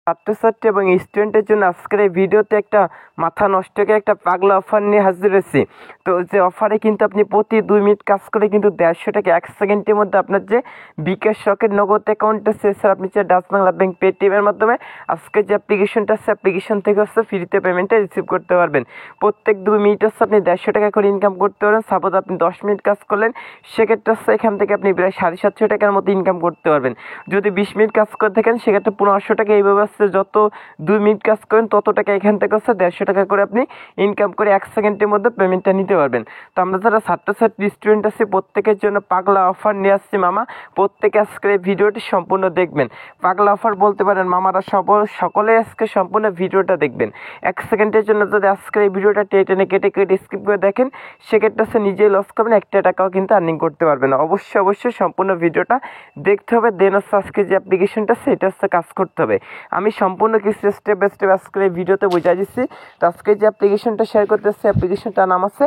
ছাত্রছাত্রী এবং স্টুডেন্টের জন্য আজকের এই ভিডিওতে একটা মাথা নষ্টকে একটা পাগলা অফার নিয়ে হাজির হয়েছি। তো যে অফারে কিন্তু আপনি প্রতি 2 মিনিট কাজ করে কিন্তু 150 টাকা 1 সেকেন্ডের মধ্যে আপনার যে বিকাশ রকেট নগদ অ্যাকাউন্ট আছে, স্যার আপনি যে ডাচ বাংলা ব্যাংক পেটিএমের মাধ্যমে আজকে যে অ্যাপ্লিকেশনটা আছে অ্যাপ্লিকেশন থেকে হচ্ছে ফ্রিতে পেমেন্টটা রিসিভ করতে পারবেন। প্রত্যেক 2 মিনিট হচ্ছে আপনি 150 টাকা করে ইনকাম করতে পারবেন। সাপোজ আপনি 10 মিনিট কাজ করলেন, সেক্ষেত্রে হচ্ছে এখান থেকে আপনি প্রায় 750 টাকার মতো ইনকাম করতে পারবেন। যদি 20 মিনিট কাজ করে থাকেন সেক্ষেত্রে 1500 টাকা। এইভাবে হচ্ছে যত 2 মিনিট কাজ করেন তত টাকা এখান থেকে হচ্ছে 150 টাকা করে আপনি ইনকাম করে 1 সেকেন্ডের মধ্যে পেমেন্টটা নিতে পারবেন। তো আমরা যারা ছাত্রছাত্রী স্টুডেন্ট আছি প্রত্যেকের জন্য পাগলা অফার নিয়ে আসছি মামা। প্রত্যেকে আজকে এই ভিডিওটি সম্পূর্ণ দেখবেন। পাগলা অফার বলতে পারেন মামারা সকলে আজকে সম্পূর্ণ ভিডিওটা দেখবেন। 1 সেকেন্ডের জন্য যদি আজকে এই ভিডিওটা টেনে কেটে স্কিপ করে দেখেন সেক্ষেত্রে হচ্ছে নিজেই লস করবেন, 1 টাকাও কিন্তু আর্নিং করতে পারবেন না। অবশ্যই সম্পূর্ণ ভিডিওটা দেখতে হবে, দেন হচ্ছে আজকে যে অ্যাপ্লিকেশনটা সেটা হচ্ছে কাজ করতে হবে। আমি সম্পূর্ণ কিছু স্টেপ বাই স্টেপ আজকে এই ভিডিওতে বুঝাই দিচ্ছি। তো আজকে যে অ্যাপ্লিকেশনটা শেয়ার করতেছে অ্যাপ্লিকেশনটার নাম আছে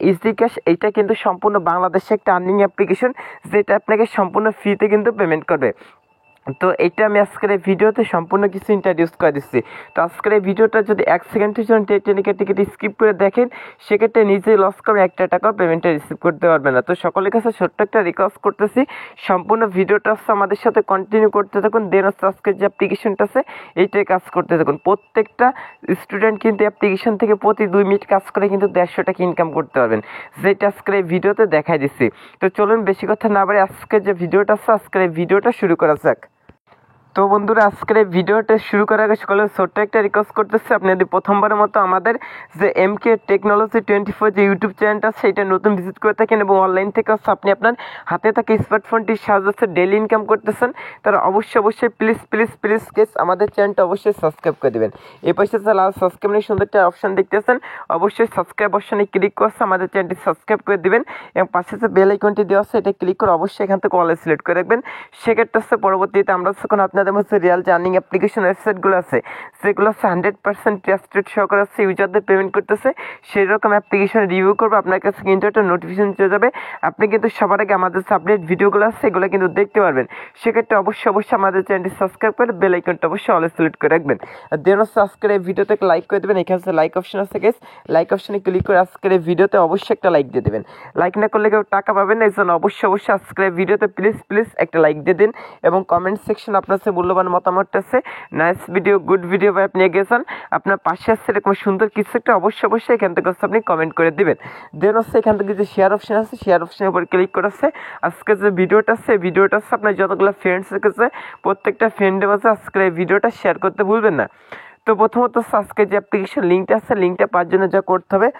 ইজি ক্যাশ। এইটা কিন্তু সম্পূর্ণ বাংলাদেশে একটা আর্নিং অ্যাপ্লিকেশন, যেটা আপনাকে সম্পূর্ণ ফ্রিতে কিন্তু পেমেন্ট করবে। তো এটা আমি আজকের এই ভিডিওতে সম্পূর্ণ কিছু ইন্ট্রোডিউস করে দিচ্ছি। তো আজকের এই ভিডিওটা যদি 1 সেকেন্ডের জন্য টিকিট স্কিপ করে দেখেন সেক্ষেত্রে নিজেই লস করে 1 টাকাও পেমেন্টটা রিসিভ করতে পারবে না। তো সকলের কাছে ছোট্ট একটা রিকোয়েস্ট করতেছি, সম্পূর্ণ ভিডিওটা হচ্ছে আমাদের সাথে কন্টিনিউ করতে থাকুন, দেন হচ্ছে আজকের যে অ্যাপ্লিকেশনটা আছে এইটাই কাজ করতে থাকুন। প্রত্যেকটা স্টুডেন্ট কিন্তু অ্যাপ্লিকেশন থেকে প্রতি 2 মিনিট কাজ করে কিন্তু 150 টাকা ইনকাম করতে পারবেন, যেটা আজকের এই ভিডিওতে দেখাই দিচ্ছি। তো চলুন বেশি কথা না বলে আজকের যে ভিডিওটা আছে আজকের এই ভিডিওটা শুরু করা যাক। তো বন্ধুরা আজকের এই ভিডিওটা শুরু করার আগে সকলের ছোট্ট একটা রিকোয়েস্ট করতেছি, আপনি যদি প্রথমবারের মতো আমাদের যে MK টেকনোলজি 24 যে ইউটিউব চ্যানেলটা আছে এটা নতুন ভিজিট করে থাকেন এবং অনলাইন থেকে হচ্ছে আপনি আপনার হাতে থাকা স্মার্টফোনটির সাহায্যে ডেইলি ইনকাম করতেছেন, তারা অবশ্যই প্লিজ কেস আমাদের চ্যানেলটা অবশ্যই সাবস্ক্রাইব করে দেবেন। এই পাশে লাল সাবস্ক্রাইব নিয়ে সুন্দর একটা অপশন দেখতেছেন, অবশ্যই সাবস্ক্রাইব অপশনে ক্লিক করছে আমাদের চ্যানেলটি সাবস্ক্রাইব করে দেবেন এবং পাশে যে বেল আইকনটি দেওয়া আছে এটা ক্লিক করে অবশ্যই এখান থেকে অল সিলেক্ট করে রাখবেন। সেক্ষেত্রে হচ্ছে পরবর্তীতে আমরা যখন আপনাদের মধ্যে রিয়াল যে আর্নিং অ্যাপ্লিকেশন ওয়েবসাইটগুলো আছে সেগুলো হচ্ছে 100% ট্রাস্টেড সহকারে হচ্ছে ইউজারদের পেমেন্ট করতেছে সেই রকম অ্যাপ্লিকেশন রিভিউ করবো, আপনার কাছে কিন্তু একটা নোটিফিকেশন চলে যাবে। আপনি কিন্তু সবার আগে আমাদের যে আপডেট ভিডিওগুলো আছে সেগুলো কিন্তু দেখতে পারবেন। সেক্ষেত্রে অবশ্যই আমাদের চ্যানেলটি সাবস্ক্রাইব করে বেল আইকনটা অবশ্যই অল সিলেক্ট করে রাখবেন। আর দেন হচ্ছে আজকের এই ভিডিওতে লাইক করে দেবেন, এখানে হচ্ছে লাইক অপশন আছে গেস, লাইক অপশনে ক্লিক করে আজকের এই ভিডিওতে অবশ্যই একটা লাইক দিয়ে দেবেন। লাইক না করলে কেউ টাকা পাবেন না, এই জন্য অবশ্যই আজকের এই ভিডিওতে প্লিজ একটা লাইক দিয়ে দিন এবং কমেন্ট সেকশন আপনার কাছে মূল্যবান মতামতটা আছে, নাইস ভিডিও গুড ভিডিও বা আপনি গেছেন আপনার পাশে আসছে এরকম সুন্দর কিছু একটা অবশ্যই এখান থেকে আপনি কমেন্ট করে দিবেন। দেন হচ্ছে এখান থেকে যে শেয়ার অপশন আছে শেয়ার অপশনের উপর ক্লিক করে আছে আজকে যে ভিডিওটা আছে আপনার যতগুলো ফ্রেন্ডস আছে প্রত্যেকটা ফ্রেন্ডের মাঝে আজকের এই ভিডিওটা শেয়ার করতে ভুলবেন না। তো প্রথমত আজকে যে অ্যাপ্লিকেশন লিঙ্কটা আছে লিঙ্কটা পাওয়ার জন্য যা করতে হবে,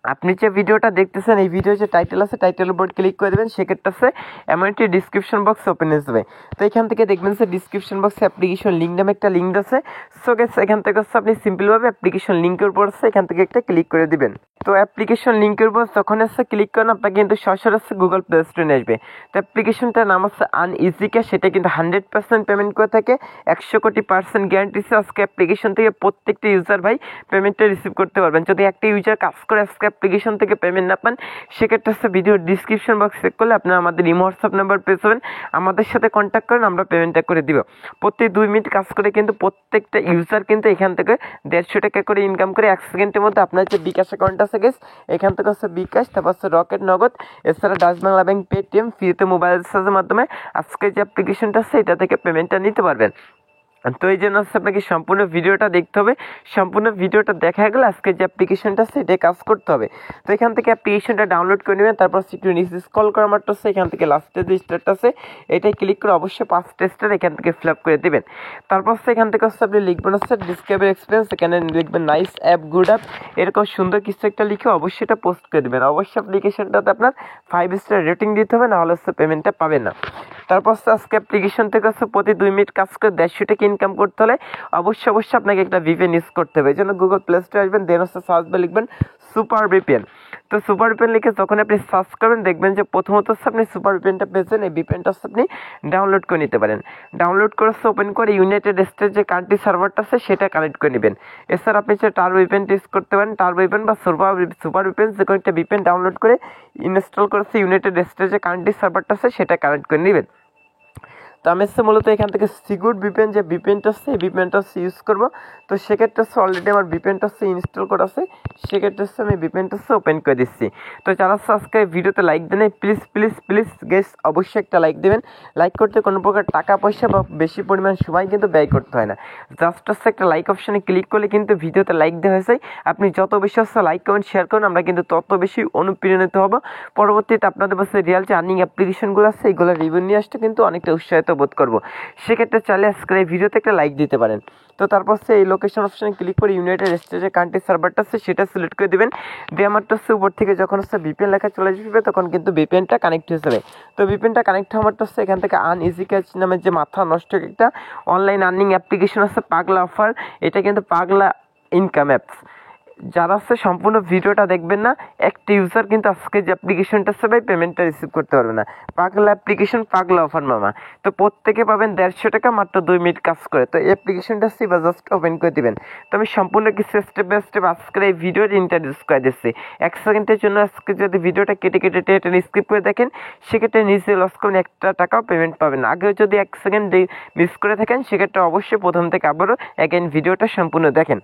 আপনি যে ভিডিওটা দেখতেছেন এই ভিডিওর যে টাইটেল আছে টাইটেলের উপর ক্লিক করে দেবেন, সেক্ষেত্রে আছে এমন একটি ডিসক্রিপশন বক্স ওপেন হয়ে যাবে। তো এখান থেকে দেখবেন যে ডিসক্রিপশন বক্সে অ্যাপ্লিকেশন লিঙ্ক নামে একটা লিঙ্ক আছে। সো গেস এখান থেকে হচ্ছে আপনি সিম্পলভাবে অ্যাপ্লিকেশন লিঙ্কের উপর আছে এখান থেকে একটা ক্লিক করে দিবেন। তো অ্যাপ্লিকেশন লিঙ্কের উপর যখন এসে ক্লিক করেন আপনাকে কিন্তু সরাসরি হচ্ছে গুগল প্লে স্টোরে নিয়ে আসবে। তো অ্যাপ্লিকেশনটার নাম হচ্ছে ইজি ক্যাশ, সেটা কিন্তু 100% পেমেন্ট করে থাকে, 100 কোটি % গ্যারান্টি আছে। আজকে অ্যাপ্লিকেশন থেকে প্রত্যেকটা ইউজার ভাই পেমেন্টটা রিসিভ করতে পারবেন। যদি একটা ইউজার কাজ করে আজকে অ্যাপ্লিকেশন থেকে পেমেন্ট না পান সেক্ষেত্রে হচ্ছে ভিডিও ডিসক্রিপশন বক্স চেক করলে আপনারা আমাদের ইমো হোয়াটসঅ্যাপ নাম্বার পেয়ে যাবেন, আমাদের সাথে কন্ট্যাক্ট করেন, আমরা পেমেন্টটা করে দিব। প্রতি 2 মিনিট কাজ করে কিন্তু প্রত্যেকটা ইউজার কিন্তু এখান থেকে 150 টাকা করে ইনকাম করে 1 সেকেন্ডের মধ্যে আপনার যে বিকাশ অ্যাকাউন্ট আছে গেস এখান থেকে হচ্ছে বিকাশ, তারপর হচ্ছে রকেট নগদ, এছাড়া ডাচ বাংলা ব্যাংক পেটিএম ফ্রিতে মোবাইল রিচার্জের মাধ্যমে আজকে যে অ্যাপ্লিকেশনটা আছে এটা থেকে পেমেন্টটা নিতে পারবেন। তো এই জন্য হচ্ছে আপনাকে সম্পূর্ণ ভিডিওটা দেখতে হবে, সম্পূর্ণ ভিডিওটা দেখা গেলে আজকে যে অ্যাপ্লিকেশনটা আছে এটাই কাজ করতে হবে। তো এখান থেকে অ্যাপ্লিকেশনটা ডাউনলোড করে নেবেন, তারপর একটু নিচে স্ক্রল করা মাত্র আছে এখান থেকে লাস্টে যে স্টারটা আছে এটাই ক্লিক করে অবশ্যই 5টা স্টার এখান থেকে ফিল আপ করে দেবেন। তারপর হচ্ছে এখান থেকে হচ্ছে আপনি লিখবেন হচ্ছে ডিসকাভারি এক্সপিরিয়েন্স, এখানে লিখবেন নাইস অ্যাপ গুড অ্যাপ, এরকম সুন্দর কিছু একটা লিখে অবশ্যই এটা পোস্ট করে দেবেন। অবশ্যই অ্যাপ্লিকেশনটাতে আপনার 5 স্টার রেটিং দিতে হবে, নাহলে হচ্ছে পেমেন্টটা পাবেন না। তারপর আজকে অ্যাপ্লিকেশন থেকে হচ্ছে প্রতি 2 মিনিট কাজ করে 150 টাকা ইনকাম করতে হলে অবশ্যই আপনাকে একটা ভিপিএন ইউজ করতে হবে। এই জন্য গুগল প্লে স্টোরে আসবেন, দেন হচ্ছে সার্চ বারে লিখবেন সুপার ভিপিএন। তো সুপার ভিপিএন লিখে যখন আপনি সার্চ করবেন দেখবেন যে প্রথমত হচ্ছে আপনি সুপার ভিপিএনটা পেয়েছেন, এই ভিপিএনটা হচ্ছে আপনি ডাউনলোড করে নিতে পারেন। ডাউনলোড করে ওপেন করে ইউনাইটেড স্টেট যে কান্ট্রি সার্ভারটা আছে সেটা কানেক্ট করে নেবেন। এছাড়া আপনি যে টার্বো ভিপিএনটা ইউজ করতে পারেন, টার্বো ভিপিএন বা সুপার ভিপিএন যে কোনো একটা ভিপিএন ডাউনলোড করে ইনস্টল করেছে ইউনাইটেড স্টেট যে কান্ট্রি সার্ভারটা আছে সেটা কানেক্ট করে নেবেন। তো আমি হচ্ছে মূলত এখান থেকে সিকিউর ভিপিএন যে ভিপিএনটা আছে এই ভিপিএনটা হচ্ছে ইউজ করবো। তো সেক্ষেত্রে হচ্ছে অলরেডি আমার ভিপিএনটা হচ্ছে ইনস্টল করা আছে, সেক্ষেত্রে হচ্ছে আমি ভিপিএনটা হচ্ছে ওপেন করে দিচ্ছি। তো যারা হচ্ছে আজকে ভিডিওতে লাইক দেন প্লিজ প্লিজ প্লিজ গেস অবশ্যই একটা লাইক দেবেন। লাইক করতে কোনো প্রকার টাকা পয়সা বা বেশি পরিমাণ সময় কিন্তু ব্যয় করতে হয় না, জাস্ট হচ্ছে একটা লাইক অপশানে ক্লিক করলে কিন্তু ভিডিওতে লাইক দেওয়া হয়েছে। আপনি যত বেশি হচ্ছে লাইক কমেন্ট শেয়ার করুন, আমরা কিন্তু তত বেশি অনুপ্রেরণিত হব। পরবর্তীতে আপনাদের কাছে রিয়াল যে আর্নিং অ্যাপ্লিকেশনগুলো আছে এইগুলো রিভিউ নিয়ে আসতে কিন্তু অনেকটা উৎসাহিত বোধ করবো। সেক্ষেত্রে চাইলে আজকের এই ভিডিওতে একটা লাইক দিতে পারেন। তো তারপর সে এই লোকেশন অপশানে ক্লিক করে ইউনাইটেড স্টেটসের কান্ট্রি সার্ভারটা আছে সেটা সিলেক্ট করে দেবেন। দিয়ে আমারটা হচ্ছে উপর থেকে যখন হচ্ছে ভিপিএন লেখা চলে আসবে তখন কিন্তু ভিপিএনটা কানেক্ট হয়ে যাবে। তো ভিপিএনটা কানেক্ট হওয়ারটা হচ্ছে এখান থেকে ইজি ক্যাচ নামের যে মাথা নষ্ট একটা অনলাইন আর্নিং অ্যাপ্লিকেশন আছে পাগলা অফার, এটা কিন্তু পাগলা ইনকাম অ্যাপস। যারা হচ্ছে সম্পূর্ণ ভিডিওটা দেখবেন না, একটা ইউজার কিন্তু আজকে যে অ্যাপ্লিকেশনটা আছে ভাই পেমেন্টটা রিসিভ করতে পারবে না। পাগলা অ্যাপ্লিকেশন পাগলা অফার মামা। তো প্রত্যেকে পাবেন 150 টাকা মাত্র 2 মিনিট কাজ করে। তো এই অ্যাপ্লিকেশনটা সিবা জাস্ট ওপেন করে দিবেন। তো আমি সম্পূর্ণ কিছু স্টেপ বাই স্টেপ আজকের এই ভিডিওর ইন্ট্রোডিউস করে দিচ্ছি। 1 সেকেন্ডের জন্য আজকে যদি ভিডিওটা কেটে কেটে টেনে স্কিপ করে দেখেন সেক্ষেত্রে নিজে লস করবেন, 1 টাকাও পেমেন্ট পাবেন না। আগেও যদি 1 সেকেন্ড মিস করে থাকেন সেক্ষেত্রে অবশ্যই প্রথম থেকে আবারও অ্যাগেন ভিডিওটা সম্পূর্ণ দেখেন।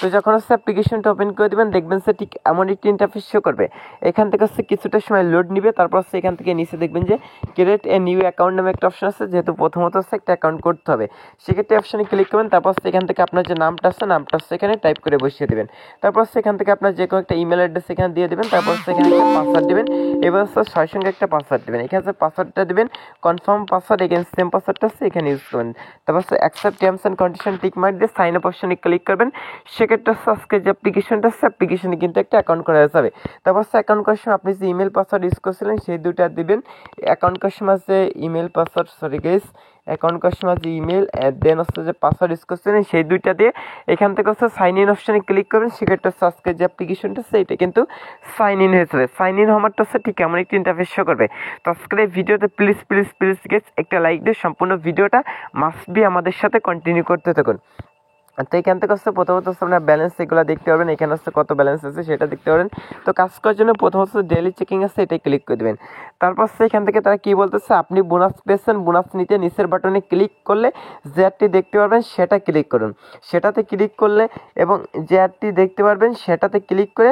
তো যখন হচ্ছে অ্যাপ্লিকেশনটা ওপেন করে দেবেন দেখবেন সে ঠিক এমন একটি ইন্টারফেস শো করবে। এখান থেকে হচ্ছে কিছুটা সময় লোড নিবে, তারপর হচ্ছে এখান থেকে নিচে দেখবেন যে ক্রিয়েট এ নিউ অ্যাকাউন্ট নামে একটা অপশন আছে, যেহেতু প্রথমত হচ্ছে একটা অ্যাকাউন্ট করতে হবে সেক্ষেত্রে অপশানে ক্লিক করবেন। তারপর হচ্ছে এখান থেকে আপনার যে নামটা আছে নামটা হচ্ছে এখানে টাইপ করে বসিয়ে দেবেন। তারপর হচ্ছে এখান থেকে আপনার যে কোনো একটা ইমেল অ্যাড্রেস এখানে দিয়ে দেবেন। তারপর হচ্ছে এখানে একটা পাসওয়ার্ড দেবেন, এবার হচ্ছে 6 সঙ্গে একটা পাসওয়ার্ড দেবেন। এখানে হচ্ছে পাসওয়ার্ডটা দেবেন কনফার্ম পাসওয়ার্ড, এখানে সেম পাসওয়ার্ডটা আছে এখানে ইউজ করবেন। তারপর হচ্ছে accept terms and condition tick mark দিয়ে সাইন আপ অপশানে ক্লিক করবেন। সেক্ষেত্রে হচ্ছে আজকে যে অ্যাপ্লিকেশনটা আছে অ্যাপ্লিকেশনে কিন্তু একটা অ্যাকাউন্ট করা যাবে। তারপর অ্যাকাউন্ট করার সময় আপনি যে ইমেল পাসওয়ার্ড ইউজ করছিলেন সেই দুটো দিবেন। অ্যাকাউন্ট করার সময় যে ইমেল পাসওয়ার্ড অ্যাকাউন্ট করার সময় যে ইমেল দেন হচ্ছে যে পাসওয়ার্ড ইউজ করছিলেন সেই দুইটা দিয়ে এখান থেকে হচ্ছে সাইন ইন অপশানে ক্লিক করবেন। সেক্ষেত্রে হচ্ছে আজকে যে অ্যাপ্লিকেশনটা আছে এটা কিন্তু সাইন ইন হয়ে যাবে। সাইন ইন হওয়ারটা হচ্ছে ঠিক এমন একটি ইন্টারফেস শো করবে। তো আজকের এই ভিডিওতে প্লিজ প্লিজ প্লিজ গেস একটা লাইক দিয়ে সম্পূর্ণ ভিডিওটা মাস্ট বি আমাদের সাথে কন্টিনিউ করতে থাকুন। তো এখান থেকে হচ্ছে প্রথমত হচ্ছে আপনার ব্যালেন্স এগুলো দেখতে পারবেন, এখানে হচ্ছে কত ব্যালেন্স আছে সেটা দেখতে পারেন। তো কাজ করার জন্য প্রথম হচ্ছে ডেইলি চেকিং আছে এটাই ক্লিক করে দেবেন। তারপর হচ্ছে এখান থেকে তারা কী বলতেছে আপনি বোনাস পেয়েছেন, বোনাস নিতে নিচের বাটনে ক্লিক করলে যে অ্যাডটি দেখতে পারবেন সেটা ক্লিক করুন। সেটাতে ক্লিক করলে এবং যে অ্যাডটি দেখতে পারবেন সেটাতে ক্লিক করে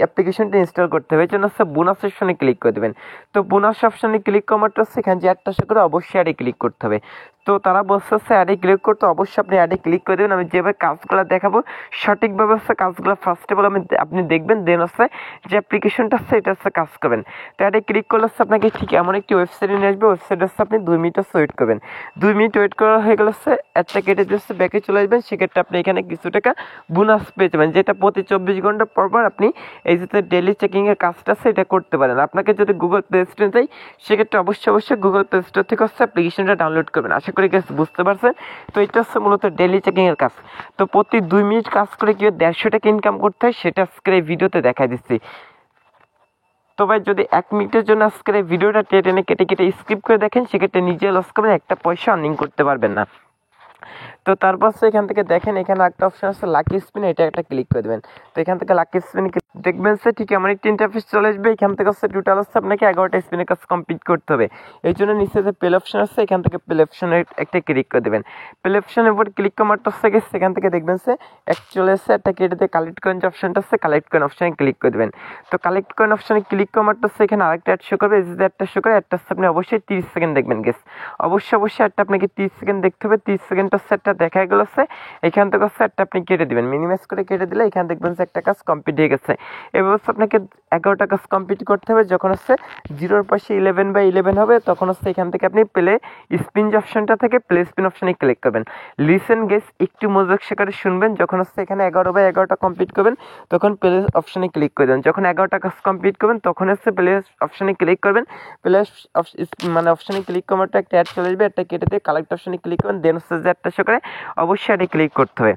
অ্যাপ্লিকেশনটা ইনস্টল করতে হবে। এই জন্য হচ্ছে বোনাস অপশনে ক্লিক করে দেবেন। তো বোনাস অপশনে ক্লিক করাটা হচ্ছে এখানে যে অ্যাডটা সে করে অবশ্যই অ্যাডে ক্লিক করতে হবে। তো তারা বলছে হচ্ছে অ্যাডে ক্লিক করতে অবশ্যই আপনি অ্যাডে ক্লিক করে দেবেন। আমি যেভাবে কাজগুলো দেখাবো সঠিকভাবে হচ্ছে কাজগুলো ফার্স্ট অফ অল আপনি দেখবেন, দেন হচ্ছে যে অ্যাপ্লিকেশনটা আছে এটা হচ্ছে কাজ করবেন। তো অ্যাডে ক্লিক করলে হচ্ছে আপনাকে ঠিক এমন একটি ওয়েবসাইটে নিয়ে আসবে। ওয়েবসাইট হচ্ছে আপনি 2 মিনিট হচ্ছে ওয়েট করবেন। 2 মিনিট ওয়েট করা হয়ে গেলে হচ্ছে অ্যাডটা কেটে দিয়ে হচ্ছে ব্যাকে চলে আসবেন। সেক্ষেত্রে আপনি এখানে কিছু টাকা বোনাস পেয়ে যাবেন, যেটা প্রতি 24 ঘন্টা পর পর আপনি এই যে ডেইলি চেকিংয়ের কাজটা আছে এটা করতে পারেন। আপনাকে যদি গুগল প্লে স্টোরে চাই সেক্ষেত্রে অবশ্যই গুগল প্লে স্টোর থেকে হচ্ছে অ্যাপ্লিকেশনটা ডাউনলোড করবেন। আশা করি গেছে বুঝতে পারছেন। তো এটা হচ্ছে মূলত ডেইলি চেকিংয়ের কাজ। তো প্রতি 2 মিনিট কাজ করে কি 150 টাকা ইনকাম করতে হয় সেটা আজকের এই ভিডিওতে দেখাই দিচ্ছি। তো ভাই যদি 1 মিনিটের জন্য আজকের এই ভিডিওটা টেনে কেটে স্কিপ করে দেখেন সেক্ষেত্রে নিজে লস করবেন, একটা পয়সা আর্নিং করতে পারবেন না। তো তারপর এখান থেকে দেখেন এখানে একটা অপশন আছে লাকি স্পিন, এটা একটা ক্লিক করে দেবেন। তো এখান থেকে লাকি স্পিন দেখবেন সে ঠিক এমন একটি ইন্টারফেস চলে আসবে। এখান থেকে হচ্ছে টোটাল হচ্ছে আপনাকে 11টা স্পিনের কাজ কমপ্লিট করতে হবে। এই জন্য নিচে যে প্লে অপশন আছে এখান থেকে প্লে অপশনে একটা ক্লিক করে দেবেন। প্লে অপশনের উপর ক্লিক করার থেকে সেখান থেকে দেখবেন সে চলে এসে একটা কেটে দিয়ে কালেক্ট কয়েন যে অপশনটা আছে কালেক্ট কয়েন অপশনে ক্লিক করে দেবেন। তো কালেক্ট কয়েন অপশনে ক্লিক করার এখানে আরেকটা অ্যাড শো করবে। এই যে অ্যাডটা শো করে অ্যাডটা আপনি অবশ্যই 30 সেকেন্ড দেখবেন গেস। অবশ্যই অ্যাডটা আপনাকে 30 সেকেন্ড দেখতে হবে। 30 সেকেন্ড হচ্ছে একটা দেখা গেল হচ্ছে এখান থেকে হচ্ছে একটা আপনি কেটে দিবেন, মিনিমাইজ করে কেটে দিলে এখানে দেখবেন যে একটা কাজ কমপ্লিট হয়ে গেছে। এবার হচ্ছে আপনাকে 11টা কাজ কমপ্লিট করতে হবে। যখন হচ্ছে 0-র পাশে 11/11 হবে তখন হচ্ছে এখান থেকে আপনি প্লে স্পিন অপশনটা থেকে প্লে স্পিন অপশনে ক্লিক করবেন। লিসেন গেস একটু মনোযোগ সহকারে শুনবেন। যখন হচ্ছে এখানে 11/11টা কমপ্লিট করবেন তখন প্লে অপশনে ক্লিক করে দেবেন। যখন 11টা কাজ কমপ্লিট করবেন তখন হচ্ছে প্লে অপশনে ক্লিক করবেন। প্লে মানে অপশনে ক্লিক করাটা একটা অ্যাড চলে আসবে, একটা কেটে দিয়ে কালেক্ট অপশনে ক্লিক করবেন। দেন হচ্ছে যে একটা শো করে অবশ্যই এটা ক্লিক করতে হবে।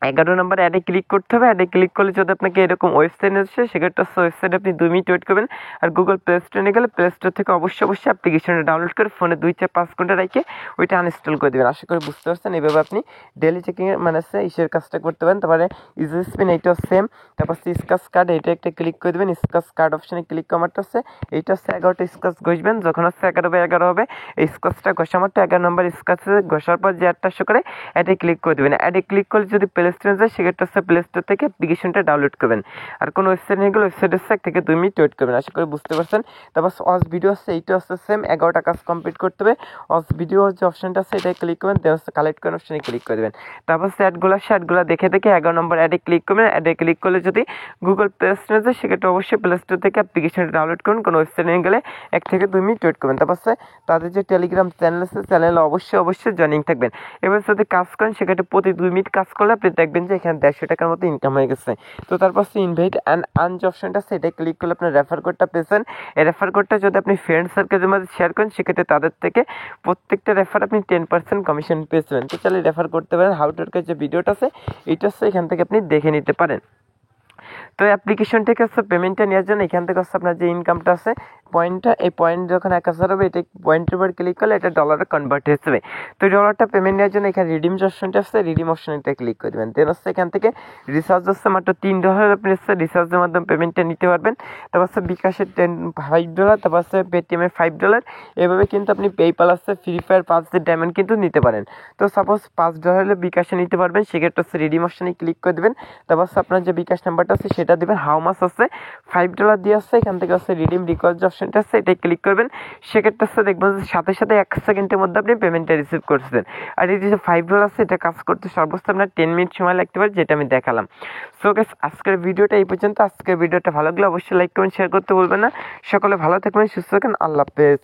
11 নম্বর অ্যাডে ক্লিক করতে হবে। অ্যাডে ক্লিক করলে যদি আপনাকে এরকম ওয়েবসাইট আসে, সেক্ষেত্রে ওয়েবসাইটে আপনি 2 মিনিট ওয়েট করবেন। আর গুগল প্লে স্টোরে নিয়ে গেলে প্লে স্টোর থেকে অবশ্যই অ্যাপ্লিকেশনটা ডাউনলোড করে ফোনে 2-4-5 ঘন্টা রেখে ওইটা আনইনস্টল করে দেবেন। আশা করি বুঝতে পারছেন। এইভাবে আপনি ডেইলি চেকিংয়ের মানে ইসের কাজটা করতে পারেন। তারপরে ইজি স্পিন এইটাও সেম। তারপর স্ক্র্যাচ কার্ড এটা একটা ক্লিক করে দেবেন। স্ক্র্যাচ কার্ড অপশনে ক্লিক করাটা আছে, এইটা হচ্ছে 11টা স্ক্র্যাচ ঘষবেন। যখন হচ্ছে 11/11 হবে এই স্ক্র্যাচটা ঘষা মাত্র 11 নম্বর স্ক্র্যাচে ঘষার পর যে অ্যাডটা শো করে অ্যাডে ক্লিক করে দেবেন। অ্যাডে ক্লিক করলে যদি প্লে স্টোরে যায়, সেক্ষেত্রে হচ্ছে প্লে স্টোর থেকে অ্যাপ্লিকেশনটা ডাউনলোড করবেন। আর কোনো ওয়েবসাইট নিয়ে গেলে ওয়েবসাইট হচ্ছে 1 থেকে 2 মিনিট ওয়েট করবেন। আশা করি বুঝতে পারছেন। তারপর ওয়াচ ভিডিও আছে, এইটা হচ্ছে সেম। 11টা কাজ কমপ্লিট করতে হবে। ওয়াচ ভিডিও যে অপশনটা আছে এটাই ক্লিক করবেন, দেন হচ্ছে কালেক্ট করার অপশনে ক্লিক করে দেবেন। তারপর অ্যাডগুলো দেখে 11 নম্বর অ্যাডে ক্লিক করবেন। অ্যাডে ক্লিক করলে যদি গুগল প্লে স্টোরে যায়, সেক্ষেত্রে অবশ্যই প্লে স্টোর থেকে অ্যাপ্লিকেশনটা ডাউনলোড করুন। কোনো ওয়েবসাইট নিয়ে গেলে 1 থেকে 2 মিনিট ওয়েট করবেন। তারপর তাদের যে টেলিগ্রাম চ্যানেল আছে, চ্যানেলে অবশ্যই জয়েনিং থাকবেন। এবার যদি কাজ করেন, সেক্ষেত্রে প্রতি 2 মিনিট কাজ করলে আপনি দেখবেন যে এখানে 150 টাকার মতো ইনকাম হয়ে গেছে। তো তারপর ইনভাইট অ্যান্ড আর্ন যে অপশনটা আছে এটাই ক্লিক করলে আপনার রেফার কোডটা পেয়েছেন। এই রেফার কোডটা যদি আপনি ফ্রেন্ড সার্কেলের মধ্যে শেয়ার করেন, সেক্ষেত্রে তাদের থেকে প্রত্যেকটা রেফার আপনি 10% কমিশন পেয়েছেন। তো চাইলে রেফার করতে পারেন। হাউ টু যে ভিডিওটা আছে এইটা হচ্ছে এখান থেকে আপনি দেখে নিতে পারেন। তো অ্যাপ্লিকেশন থেকে হচ্ছে পেমেন্টটা নেওয়ার জন্য এখান থেকে হচ্ছে আপনার যে ইনকামটা আছে পয়েন্টটা, এই পয়েন্ট যখন 1000 হবে, এটা পয়েন্টের উপর ক্লিক করলে এটা ডলারে কনভার্ট হয়ে যাবে। তো ডলারটা পেমেন্ট নেওয়ার জন্য এখানে রিডিম যে অপশনটা আছে, রিডিম অপশনটা ক্লিক করে দেবেন। দেন হচ্ছে এখান থেকে রিচার্জ হচ্ছে মাত্র $3 আপনি হচ্ছে রিচার্জের মাধ্যমে পেমেন্টটা নিতে পারবেন। তারপর হচ্ছে বিকাশের $5, তারপর হচ্ছে পেটিএমের $5। এভাবে কিন্তু আপনি পেইপাল আছে, ফ্রি ফায়ার, পাবজি ডায়মন্ড কিন্তু নিতে পারেন। তো সাপোজ $5 হলে বিকাশে নিতে পারবেন, সেক্ষেত্রে হচ্ছে রিডিম অপশনে ক্লিক করে দেবেন। তারপর হচ্ছে আপনার যে বিকাশ নাম্বারটা আছে সেটা দেবেন। হাউ মাস আছে $5 দিয়ে আসছে, এখান থেকে হচ্ছে রিডিম রিকোয়েস্ট যে অপশনটা আছে এটাই ক্লিক করবেন। সেক্ষেত্রে হচ্ছে দেখবেন যে সাথে 1 সেকেন্ডের মধ্যে আপনি পেমেন্টটা রিসিভ করছেন। আর এই যে $5 আছে এটা কাজ করতে সর্বোচ্চ আপনার 10 মিনিট সময় লাগতে পারে, যেটা আমি দেখালাম। সো গাইস, আজকের ভিডিওটা এই পর্যন্ত। আজকের ভিডিওটা ভালো লাগলে অবশ্যই লাইক কমেন্ট শেয়ার করতে ভুলবেন না। সকলে ভালো থাকবেন, সুস্থ থাকবেন। আল্লাহ হাফেজ।